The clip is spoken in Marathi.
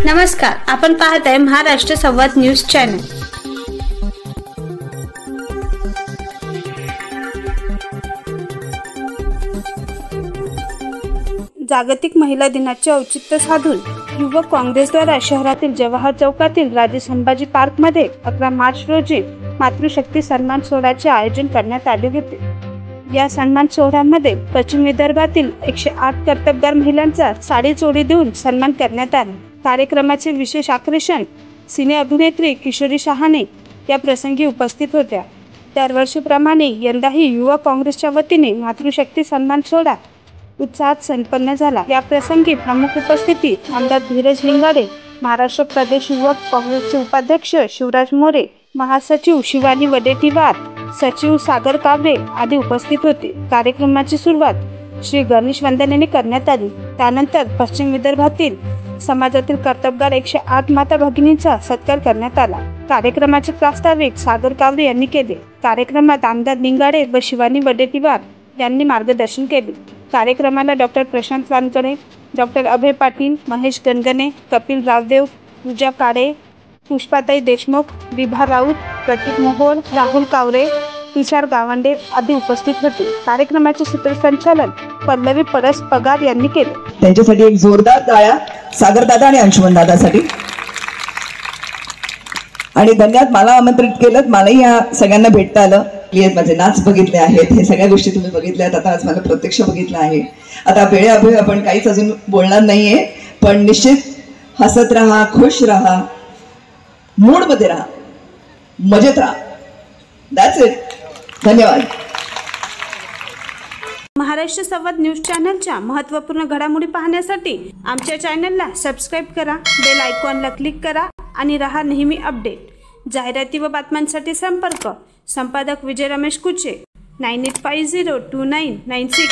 नमस्कार, आपण पाहत आहे महाराष्ट्र संवाद न्यूज चॅनल। जागतिक महिला दिनाचे औचित्य साधून युवक काँग्रेसद्वारा शहरातील जवाहर चौकातील राजे संभाजी पार्कमध्ये 11 मार्च रोजी मातृशक्ती सन्मान सोहळ्याचे आयोजन करण्यात आले होते। या सन्मान सोहळ्यामध्ये पश्चिम विदर्भातील 108 कर्तबगार महिलांचा साडी चोळी देऊन सन्मान करण्यात आला। कार्यक्रमाचे विशेष आकर्षण सिने अभिनेत्री किशोरी शहाणे या प्रसंगी उपस्थित होत्या। दरवर्षीप्रमाणे यंदाही युवक काँग्रेसच्या वतीने मातृशक्ती सन्मान सोहळा उत्साहात संपन्न झाला। या प्रसंगी प्रमुख उपस्थिती आमदार धीरज लिंगाडे, महाराष्ट्र प्रदेश युवक काँग्रेसचे उपाध्यक्ष शिवराज मोरे, महासचिव शिवानी वडेट्टीवार, सचिव सागर कावरे आदी उपस्थित होते। कार्यक्रमाची सुरुवात श्री गणेश वंदनेने करण्यात आली। त्यानंतर पश्चिम विदर्भातील समाजातील कर्तबगार 108 माता भगिनींचा सत्कार करण्यात आला। कार्यक्रमाचे प्रास्ताविक सागर कावरे यांनी केले। कार्यक्रमात आमदार लिंगाडे व शिवानी वडेट्टीवार यांनी मार्गदर्शन केले। कार्यक्रमाला डॉक्टर प्रशांत वानकडे, डॉक्टर अभय पाटील, महेश गणगणे, कपिल रावदेव, पूजा काळे, पुष्पाताई देशमुख, विभा राऊत, प्रतीक मोहोळ, राहुल कावरे, तुषार गावंडे आदी उपस्थित होते। कार्यक्रमाचे सूत्रसंचालन पल्लवी परस पगार यांनी केले। त्यांच्यासाठी एक जोरदार टाळ्या सागर दादा आणि अंशुमन दादासाठी। आणि धन्यवाद, मला आमंत्रित केलं, मलाही या सगळ्यांना भेटता आलं। माझे नाच बघितले आहेत, हे सगळ्या गोष्टी तुम्ही बघितल्या आहेत, आता आज मला प्रत्यक्ष बघितलं आहे। आता वेळेअभावी आपण काहीच अजून बोलणार नाहीये, पण निश्चित हसत राहा, खुश राहा, मूड मध्ये राहा, मजेत राहा। That's it. धन्यवाद। महाराष्ट्र संवाद न्यूज चॅनलच्या महत्त्वपूर्ण घडामोडी पाहण्यासाठी आमच्या चॅनलला सबस्क्राइब करा, बेल आयकॉनला क्लिक करा आणि रहा नेहमी अपडेट। जाहिराती व बातम्यांसाठी संपर्क संपादक विजय रमेश कुचे 9850299690।